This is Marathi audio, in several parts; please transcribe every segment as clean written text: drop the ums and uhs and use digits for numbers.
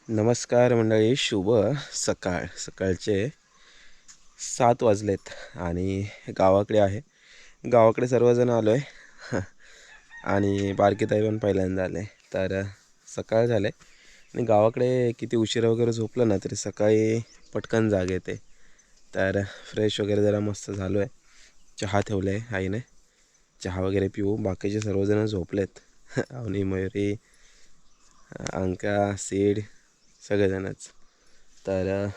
नमस्कार मंडळी, शुभ सकाळचे 7 वाजलेत आणि गावाकडे आहे. गावाकडे सर्वजण आलो आहे आणि बारकीताई पण पहिल्यांदा आले. तर सकाळ झाले आणि गावाकडे किती उशिरा वगैरे झोपलं ना तरी सकाळी पटकन जाग येते. तर फ्रेश वगैरे जरा मस्त झालो आहे. चहा ठेवलं आहे आईने, चहा वगैरे पिऊ. बाकीचे सर्वजण झोपलेत अवनी, मयुरी, अंका, सीड सगळेजणच. तर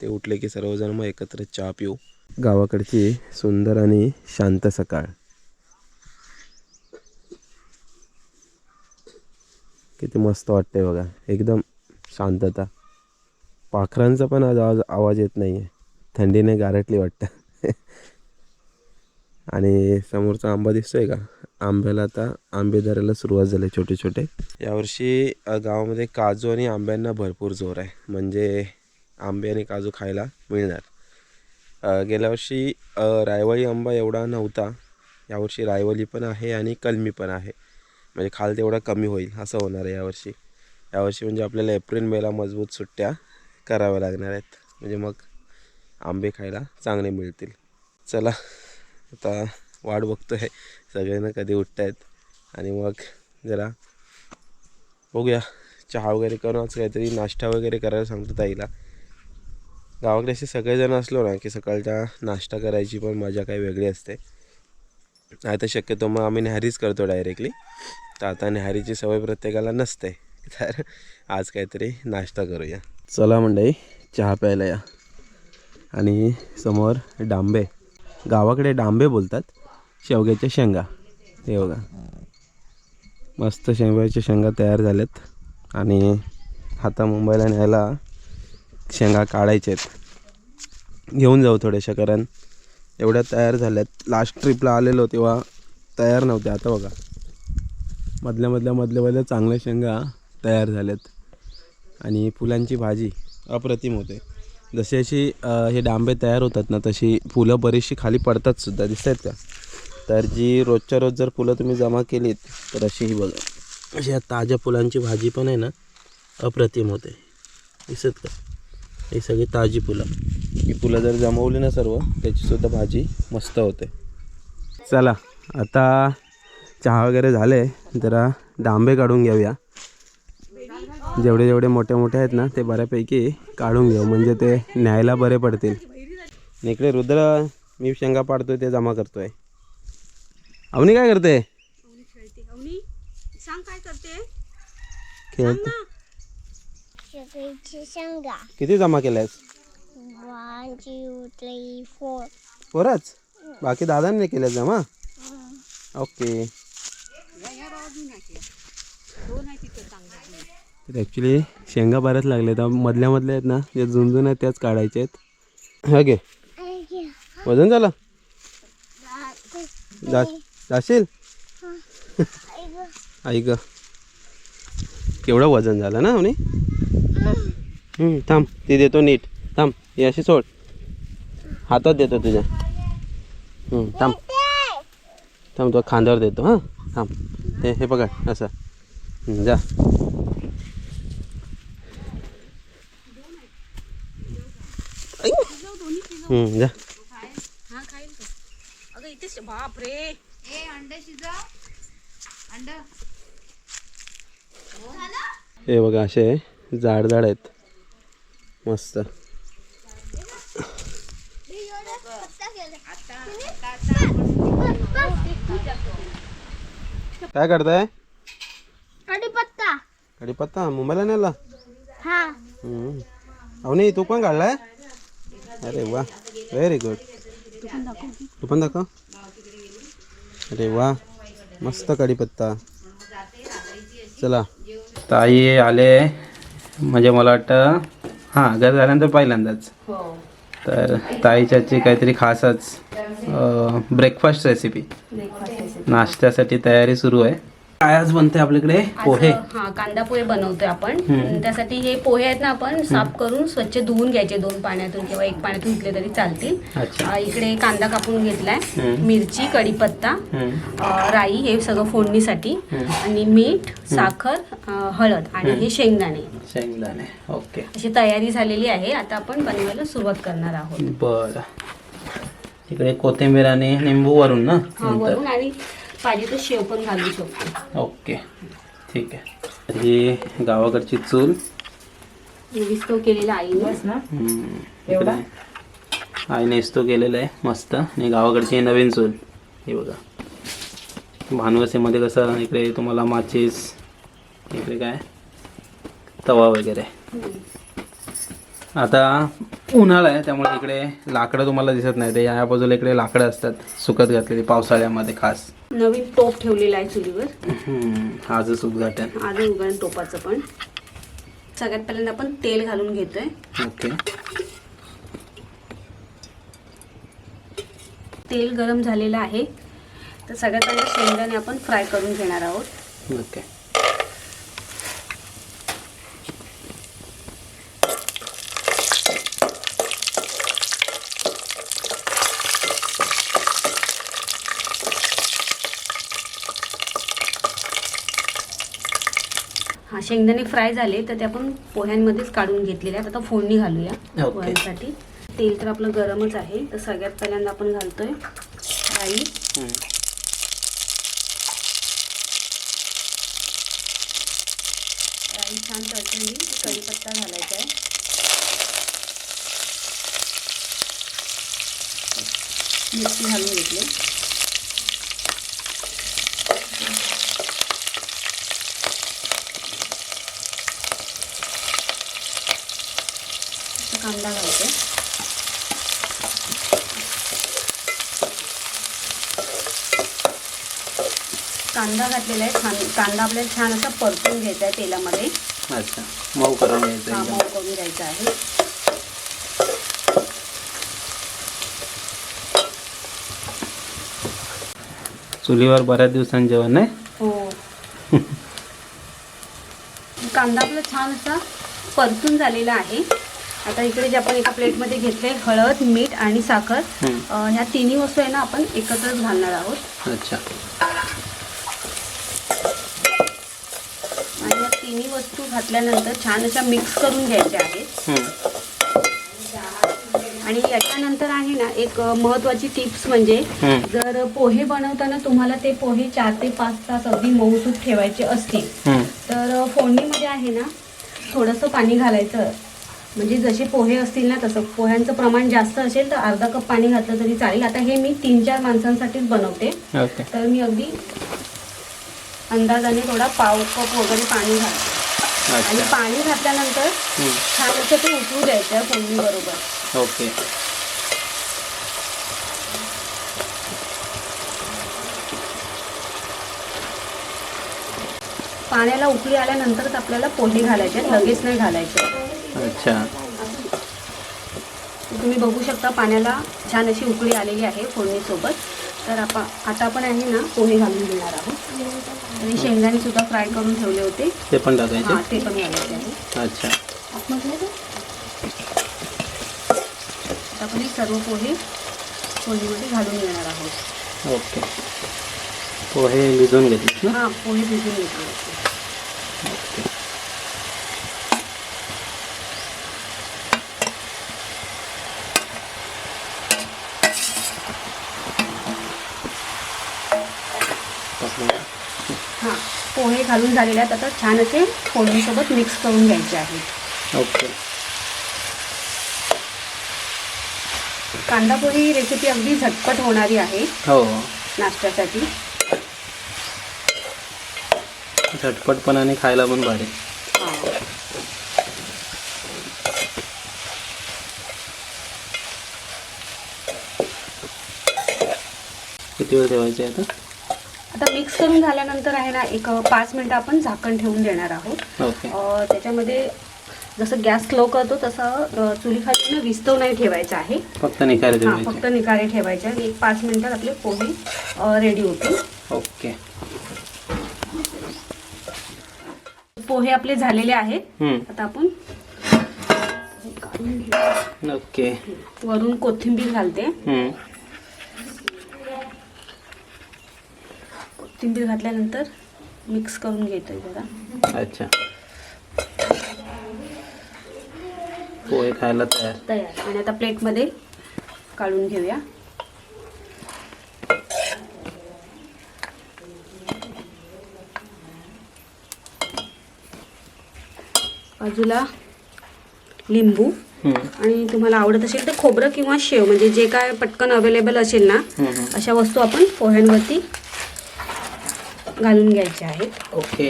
ते उठले की सर्वजण मग एकत्र चहा पिऊ. गावाकडची सुंदर आणि शांत सकाळ. किती मस्त वाटते बघा, एकदम शांतता. पाखरांचा पण आज आवाज येत नाही आहे, थंडीने गारटली वाटतं. आणि समोरचा आंबा दिसतोय का, आंब्याला आता आंबे धरायला सुरुवात झाली छोटे छोटे. यावर्षी गावामध्ये काजू आणि आंब्यांना भरपूर जोर आहे, म्हणजे आंबे आणि काजू खायला मिळणार. गेल्या वर्षी रायवळी आंबा एवढा नव्हता, यावर्षी रायवळी पण आहे आणि कलमी पण आहे. म्हणजे खाल तेवढा कमी होईल असं होणार आहे यावर्षी म्हणजे आपल्याला एप्रिल मेला मजबूत सुट्ट्या कराव्या लागणार आहेत, म्हणजे मग आंबे खायला चांगले मिळतील. चला आता वाट बघतो आहे सगळ्यांना कधी उठत आहेत आणि मग जरा बघूया. चहा वगैरे करून आज काहीतरी नाश्ता वगैरे करायला सांगतो ताईला. गावाकडे असे सगळेजण असलो ना की सकाळचा नाश्ता करायची पण मजा काही वेगळी असते. आता शक्यतो मग आम्ही न्याहारीच करतो डायरेक्टली. तर आता न्याहारीची सवय प्रत्येकाला नसते, तर आज काहीतरी नाश्ता करूया. चला मंडळी, चहा प्यायला या. आणि समोर डांबे, गावाकडे डांबे बोलतात, शेवग्याच्या शेंगा. हे बघा, मस्त शेवग्याच्या शेंगा तयार झाल्यात आणि आता मुंबईला न्यायला शेंगा काढायचे आहेत. घेऊन जाऊ थोड्याशा, कारण एवढ्या तयार झाल्यात. लास्ट ट्रिपला आलेलो तेव्हा तयार नव्हत्या. आता बघा मधल्या चांगल्या शेंगा तयार झाल्यात. आणि फुलांची भाजी अप्रतिम होते. जशी अशी हे डांबे तयार होतात ना तशी फुलं बरीचशी खाली पडतात सुद्धा, दिसत आहेत का. तर जी रोजच्या रोज जर फुलं तुम्ही जमा केलीत तर अशी ही बघा, अशी या ताज्या फुलांची भाजी पण आहे ना अप्रतिम होते. दिसत का, ही सगळी ताजी फुलं. ही फुलं जर जमवली ना सर्व, त्याचीसुद्धा भाजी मस्त होते. चला आता चहा वगैरे झाले, जरा डांबे काढून घेऊया. जेवढे मोठे आहेत ना ते बऱ्यापैकी काढून घेऊ, म्हणजे ते न्यायला बरे पडतील. इकडे रुद्र मी शेंगा पाडतोय ते जमा करतोय. अवनी काय करते? खेळते. किती जमा केल्यास? 1 2 3 4. बरंच, बाकी दादाने केल्यास जमा. ओके. ॲक्च्युली शेंगा बऱ्याच लागल्या, तर मधल्या आहेत ना जे झुंजून आहेत त्याच काढायचे आहेत. हा घे, वजन झालं. जाशील आई ग, केवढं वजन झालं ना म्हणे. थांब, ती देतो नीट. थांब, ही अशी सोड, हातात देतो तुझ्या. थांब तो खांद्यावर देतो. हां थांब, हे पकड असं. जा. जा. हे बघा, असे जाड आहेत मस्त. काय करताय? कढीपत्ता मुंबईला नेला. अवनी तू पण काढलाय? अरे वा, व्हेरी गुड. तू पण दाखव. अरे वा, मस्त कढीपत्ता. चला, ताई आले, म्हणजे मला वाटतं हां घर झाल्यानंतर पहिल्यांदाच. तर ताईच्याची काहीतरी खासच ब्रेकफास्ट रेसिपी, नाश्त्यासाठी तयारी सुरू आहे. काय आज बनते आपल्याकडे पोहे. हा कांदा पोहे बनवतोय आपण. त्यासाठी हे पोहे आहेत ना आपण साफ करून स्वच्छ धुवून घ्यायचे 2 पाण्यातून किंवा 1 पाण्यातून धुतले तरी चालतील. इकडे कांदा कापून घेतलाय, मिरची, कढीपत्ता, राई हे सगळं फोडणीसाठी, आणि मीठ, साखर, हळद आणि हे शेंगदाणे. ओके. अशी तयारी झालेली आहे. आता आपण बनवायला सुरुवात करणार आहोत. बरं. इकडे कोथिंबीर आणि निंबू वरून ना. वरून आणि पाहिजे तर शेव पण घालू शकतो. ओके ठीक आहे. ही गावाकडची चूल विस्तव केलेला आईने ना. इकडे आईने इस्तो केलेला आहे मस्त. आणि गावाकडची नवीन चूल हे बघा. भानवसीमध्ये कसं इकडे तुम्हाला माचीस, इकडे काय तवा वगैरे. आता उन्हाळा आहे त्यामुळे इकडे लाकडं तुम्हाला दिसत नाही. ते या बाजूला इकडे लाकडं असतात सुकत घातलेली पावसाळ्यामध्ये खास. नवीन टोप ठेवलेला आहे चुलीवर. आजच उद्घाटन. आज उघडण टोपाचं पण. सगळ्यात पहिल्यांदा आपण तेल घालून घेतोय. ओके. तेल गरम झालेलं आहे तर सगळ्यात पहिला शेंगदाणे आपण फ्राय करून घेणार आहोत. ओके. हा शेंगदाणे फ्राय झाले तर ते आपण पोह्यांमध्येच काढून घेतलेले आहेत. आता फोडणी घालूया पोह्यांसाठी. तेल तर आपलं गरमच आहे तर सगळ्यात पहिल्यांदा आपण घालतोय राई, छान तळतळली की कढीपत्ता घालायचा आहे. मिरची घालून घेतली. कांदा घालते. कांदा घातलेला आहे. कांदा आपल्याला छान असा परतून घ्यायचा आहे तेलामध्ये. अच्छा. मऊ करून घ्यायचं. हा मऊ करून घ्यायचा आहे. चुलीवर बऱ्याच दिवसांनी जेवण नाही. हो. कांदा आपला छान असा परतून झालेला आहे. आता इकडे जे आपण एका प्लेटमध्ये घेतले हळद, मीठ आणि साखर, ह्या तिन्ही वस्तू आहे ना आपण एकत्रच घालणार आहोत. अच्छा. आणि या तिन्ही वस्तू घातल्यानंतर छान अशा मिक्स करून घ्यायच्या आहेत. आणि याच्यानंतर आहे ना एक महत्त्वाची टिप्स म्हणजे जर पोहे बनवताना तुम्हाला ते पोहे 4 ते 5 तास अगदी मऊसूत ठेवायचे असतील तर फोडणीमध्ये आहे ना थोडंसं पाणी घालायचं. म्हणजे जसे पोहे असतील ना तसं पोह्यांचं प्रमाण जास्त असेल तर अर्धा कप पाणी घातलं तरी चालेल. आता हे मी 3-4 माणसांसाठीच बनवते तर मी अगदी अंदाजाने थोडा पाव कप वगैरे पाणी घालते. आणि पाणी घातल्यानंतर छान असं ते उकळू द्यायचं फोडणी बरोबर. ओके. पाण्याला उकळी आल्यानंतरच आपल्याला पोहे घालायचे, लगेच नाही घालायचे. अच्छा. तुम्ही बघू शकता पाण्याला छान अशी उकळी आलेली आहे फोडणीसोबत. तर आता आपण आहे ना पोहे घालून घेणार आहोत. आणि शेंगदाणे सुद्धा फ्राय करून ठेवले होते ते पण टाकायचे. ते पण घालायचे आहे. अच्छा. आता आपण हे सर्व पोहे फोडणीमध्ये घालून घेणार आहोत. ओके. पोहे भिजवून घेतले ना. हां पोहे भिजून घेतले. ओके. हां पोहे घालून झालेले आहेत. आता छान असे फोडणीसोबत मिक्स करून घ्यायचे आहेत. ओके. कांदा पोहे ही रेसिपी अगदी झटपट होणारी आहे हो. नाश्त्यासाठी. झटपट पण आणि खायला पण भारी. किती वेळ ठेवायचे आता? आता मिक्स करून झाल्यानंतर आहे ना एक 5 मिनिटं आपण झाकण ठेवून देणार आहोत. ओके. त्याच्यामध्ये जसं गॅस स्लो करतो तसं चुलीखाली ना विस्तव नाही ठेवायचा आहे. फक्त निखारे ठेवायचे. फक्त निखारे ठेवायचे आणि 5 मिनिटात आपले पोहे रेडी होतील. ओके. पोहे आपले झालेले आहेत. हम्म. आता आपण काढून घेऊ. ओके. वरून कोथिंबीर घालते. हम्म. कोथिंबीर घातल्यानंतर मिक्स करून घेतोय जरा. अच्छा. पोहे खायला तयार. तयार. आणि आता प्लेटमध्ये काढून घेऊया. बाजूला लिंबू आणि तुम्हाला आवडत असेल तर खोबरं किंवा शेव म्हणजे जे काय पटकन अवेलेबल असेल ना अशा वस्तू आपण पोह्यांवरती घालून घ्यायच्या आहेत. ओके.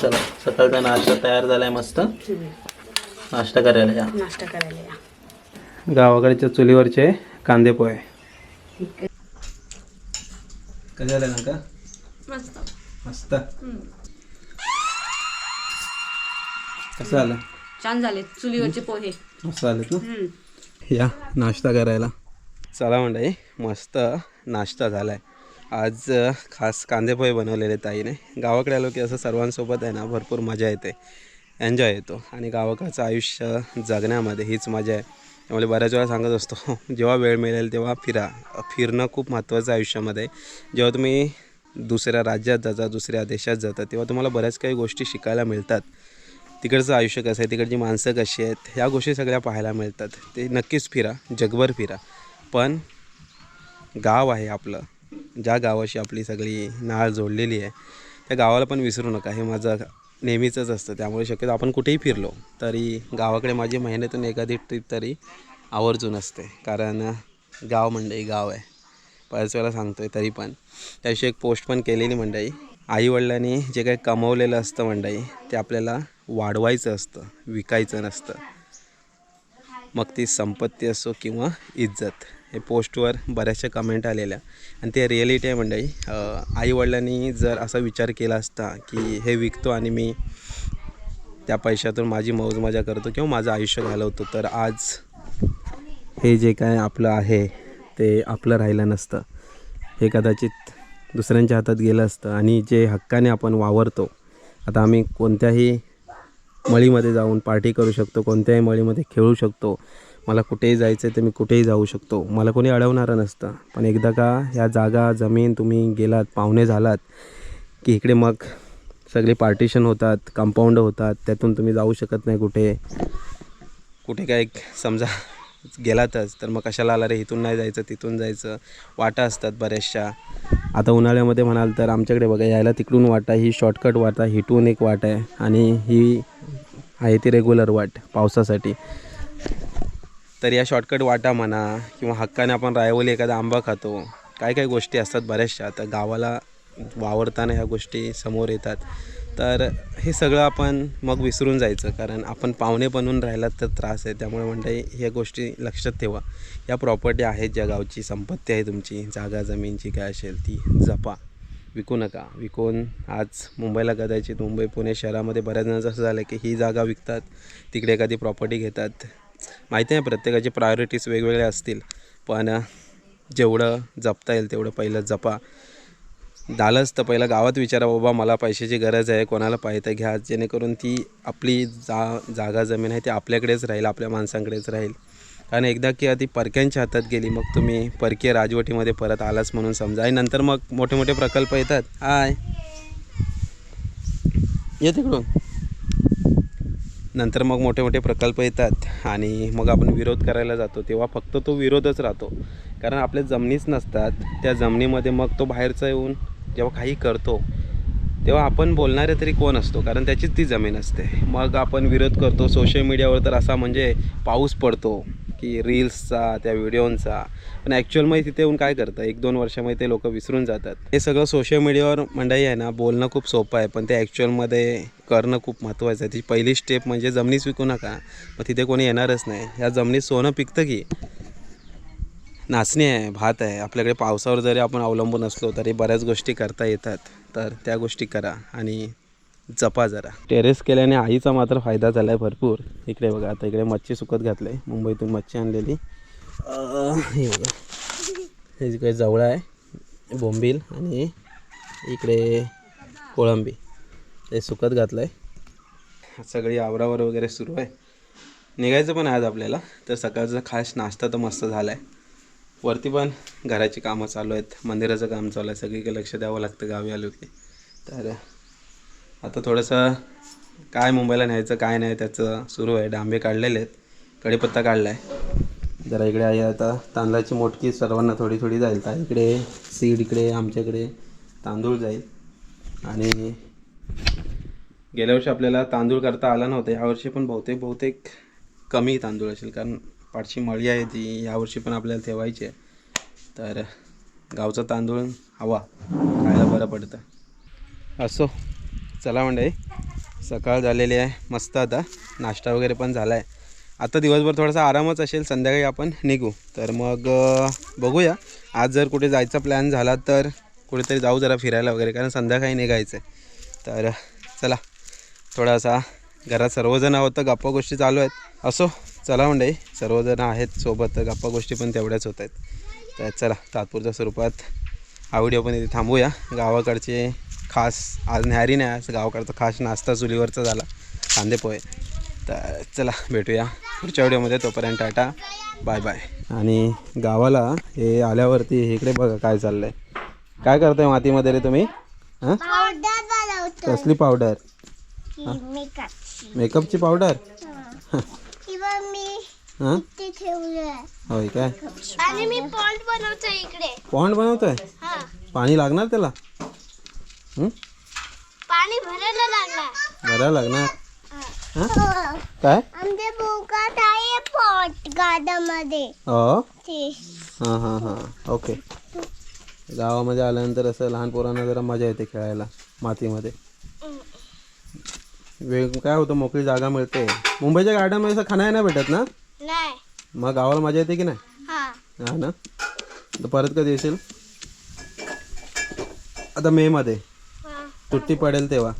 चला सकाळचा नाश्ता तयार झालाय. मस्त नाश्ता करायला या. नाश्ता करायला या. गावाकडच्या चुलीवरचे कांदे पोहे. कसं झालं ना का? मस्त. मस्त. कसं झालं? छान झाले चुलीवरचे पोहे. मस्त झालेत ना. या नाश्ता करायला. चला मंडळी, मस्त नाश्ता झाला आहे. आज खास कांदे पोहे बनवलेले ताईने. गावाकडे आलो की असं सर्वांसोबत आहे ना भरपूर मजा येते, एन्जॉय येतो. आणि गावाकडचं आयुष्य जगण्यामध्ये हीच मजा आहे. त्यामुळे बऱ्याच वेळा सांगत असतो जेव्हा वेळ मिळेल तेव्हा फिरणं खूप महत्त्वाचं आयुष्यामध्ये. जेव्हा तुम्ही दुसऱ्या राज्यात जाता, दुसऱ्या देशात जाता, तेव्हा तुम्हाला बऱ्याच काही गोष्टी शिकायला मिळतात. तिकडचं आयुष्य कसं आहे, तिकडची माणसं कशी आहेत, ह्या गोष्टी सगळ्या पाहायला मिळतात. ते नक्कीच फिरा, जगभर फिरा. पण गाव आहे आपलं, ज्या गावाशी आपली सगळी नाळ जोडलेली आहे, त्या गावाला पण विसरू नका. हे माझं नेहमीचंच असतं. त्यामुळे शक्यतो आपण कुठेही फिरलो तरी गावाकडे माझी महिन्यातून एखादी ट्रिप तरी आवर्जून असते. कारण गाव मंडई गाव आहे. बऱ्याच वेळा सांगतो आहे तरी पण. त्याविषयी एक पोस्ट पण केलेली मंडई. आईवडिलांनी जे काही कमवलेलं असतं मंडई, ते आपल्याला वाढवायचं असतं, विकायचं नसतं. मग ती संपत्ती असो किंवा इज्जत. हे पोस्टवर बऱ्याचशा कमेंट आलेल्या आणि ते रिॲलिटी आहे मंडळी. आईवडिलांनी जर असा विचार केला असता की हे विकतो आणि मी त्या पैशातून माझी मौज मजा करतो किंवा माझं आयुष्य घालवतो, तर आज हे जे काय आपलं आहे ते आपलं राहिलं नसतं. हे कदाचित दुसऱ्यांच्या हातात गेलं असतं. आणि जे हक्काने आपण वावरतो, आता आम्ही कोणत्याही मळीमध्ये जाऊन पार्टी करू शकतो, कोणत्याही मळीमध्ये खेळू शकतो, मला कुठेही जायचं आहे तर मी कुठेही जाऊ शकतो, मला कोणी अडवणारं नसतं. पण एकदा का ह्या जागा जमीन तुम्ही गेलात, पाहुणे झालात की इकडे मग सगळे पार्टिशन होतात, कंपाऊंड होतात, त्यातून तुम्ही जाऊ शकत नाही कुठे काय. समजा गेलातच तर मग कशाला आला रे, इथून नाही जायचं तिथून जायचं, वाटा असतात बऱ्याचशा. आता उन्हाळ्यामध्ये म्हणाल तर आमच्याकडे बघा यायला तिकडून वाटा, ही शॉर्टकट वाटा, हिटून एक वाट आहे आणि ही आहे ती रेग्युलर वाट पावसासाठी. तर या शॉर्टकट वाटा म्हणा किंवा हक्काने आपण रायवली एखादा आंबा खातो, काय काय गोष्टी असतात बऱ्याचशा. आता गावाला वावरताना ह्या गोष्टी समोर येतात. तर हे सगळं आपण मग विसरून जायचं, कारण आपण पाहुणे बनून राहिलात तर त्रास आहे. त्यामुळे म्हणते ह्या गोष्टी लक्षात ठेवा. या प्रॉपर्टी आहेत, ज्या गावची संपत्ती आहे तुमची, जागा जमीनची काय असेल ती जपा, विकू नका. विकून आज मुंबईला कदाचित मुंबई पुणे शहरामध्ये बऱ्याच जणांचं असं झालं की ही जागा विकतात, तिकडे एखादी प्रॉपर्टी घेतात. माहिती आहे प्रत्येकाची प्रायोरिटीज वेगवेगळ्या असतील, पण जेवढं जपता येईल तेवढं पहिलं जपा. झालंच तर पहिलं गावात विचारा, बाबा मला पैशाची गरज आहे, कोणाला पाहिजे घ्या, जेणेकरून ती आपली जागा जमीन आहे ती आपल्याकडेच राहील, आपल्या माणसांकडेच राहील. कारण एकदा की ती परक्यांच्या हातात गेली, मग तुम्ही परकीय राजवटीमध्ये परत आलाच म्हणून समजा. आणि नंतर मग मोठे मोठे प्रकल्प येतात. ये तिकडून. नंतर मग मोठे मोठे प्रकल्प येतात आणि मग आपण विरोध करायला जातो, तेव्हा फक्त तो विरोधच राहतो. कारण आपल्या जमिनीच नसतात. त्या जमिनीमध्ये मग तो बाहेरचा येऊन जेव्हा काही करतो तेव्हा आपण बोलणारे तरी कोण असतो, कारण त्याचीच ती जमीन असते. मग आपण विरोध करतो सोशल मीडियावर, तर असा म्हणजे पाऊस पडतो की रील्सचा, त्या व्हिडिओंचा. पण ॲक्च्युअलमध्ये तिथे येऊन काय करतं, 1-2 वर्षामध्ये ते लोक विसरून जातात. हे सगळं सोशल मीडियावर मंडळी आहे ना, बोलणं खूप सोपं आहे, पण ते ॲक्च्युअलमध्ये करणं खूप महत्त्वाचं आहे. ती पहिली स्टेप म्हणजे जमिनीच विकू नका, मग तिथे कोणी येणारच नाही. ह्या जमिनीत सोनं पिकतं की नाचणी आहे, भात आहे. आपल्याकडे पावसावर जरी आपण अवलंबून असलो तरी बऱ्याच गोष्टी करता येतात. तर त्या गोष्टी करा आणि जपा जरा. टेरेस केल्याने आईचा मात्र फायदा झाला आहे भरपूर. इकडे बघा, आता इकडे मच्छी सुकत घातलं आहे, मुंबईतून मच्छी आणलेली. हे बघा, हे इकडे जवळा आहे बोंबील आणि इकडे कोळंबी, ते सुकत घातलं आहे. सगळी आवरावर वगैरे सुरू आहे. निघायचं पण आहे आज आपल्याला. तर सकाळचा खास नाश्ता तर मस्त झाला आहे. वरती पण घराची कामं चालू आहेत, मंदिराचं काम चालू आहे, सगळीकडे लक्ष द्यावं लागतं गावी आलो की. तर आता थोडंसं काय मुंबईला न्यायचं काय नाही त्याचं सुरू आहे. डांबे काढलेले आहेत, कढीपत्ता काढला आहे. जरा इकडे आहे आता तांदळाची मोटकी सर्वांना थोडी थोडी जाईल. तर इकडे सीड, इकडे आमच्याकडे तांदूळ जाईल. आणि गेल्या वर्षी आपल्याला तांदूळ करता आला नव्हता, यावर्षी पण बहुतेक कमी तांदूळ असेल, कारण पाठची मळी आहे ती यावर्षी पण आपल्याला ठेवायची आहे. तर गावचा तांदूळ हवा खायला बरं पडतं. असो चला मंडळी, सकाळ झालेली आहे मस्त. आता नाश्ता वगैरे पण झाला आहे. आता दिवसभर थोडासा आरामच असेल, संध्याकाळी आपण निघू. तर मग बघूया, आज जर कुठे जायचा प्लॅन झाला तर कुठेतरी जाऊ जरा फिरायला वगैरे, कारण संध्याकाळी निघायचं आहे. तर चला, थोडासा घरात सर्वजण आहोत तर गप्पा गोष्टी चालू आहेत. असो चला मंडळी, सर्वजण आहेत सोबत तर गप्पा गोष्टी पण तेवढ्याच होत आहेत. तर चला, तात्पुरत्या स्वरूपात हा व्हिडिओ पण इथे थांबूया. गावाकडचे खास आज न्याहारी नाही, आज गावाकडचा खास नाश्ता चुलीवरचा झाला, कांदे पोहे. तर चला भेटूया पुढच्या व्हिडिओमध्ये. तोपर्यंत टाटा बाय बाय. आणि गावाला हे आल्यावरती इकडे बघा काय चाललं आहे. काय करताय मातीमध्ये रे तुम्ही? हां, पावडर बनवतो. कसली पावडर? मेकअपची. मेकअपची पावडर? किंवा मी हां, ते ठेवलंय. होय काय? आणि मी पॉन्ड बनवतो इकडे. पॉन्ड बनवतोय? हा, पाणी लागणार त्याला? पाणी भरायला लागला. भरायला लागणार? हो. काय? आमच्या बोकात आहे पॉट गार्डनमध्ये. हो, ते हां हां हां, ओके. गावामध्ये आल्यानंतर असं लहान पोरांना जरा मजा येते खेळायला मातीमध्ये. काय होतं, मोकळी जागा मिळते. मुंबईच्या गार्डनमध्ये असं खाणं नाही भेटत ना, नाही. मग गावाला मजा येते की नाही? हा. हा ना. तर परत कधी येशील? आता मेमध्ये हा. सुट्टी पडेल तेव्हा.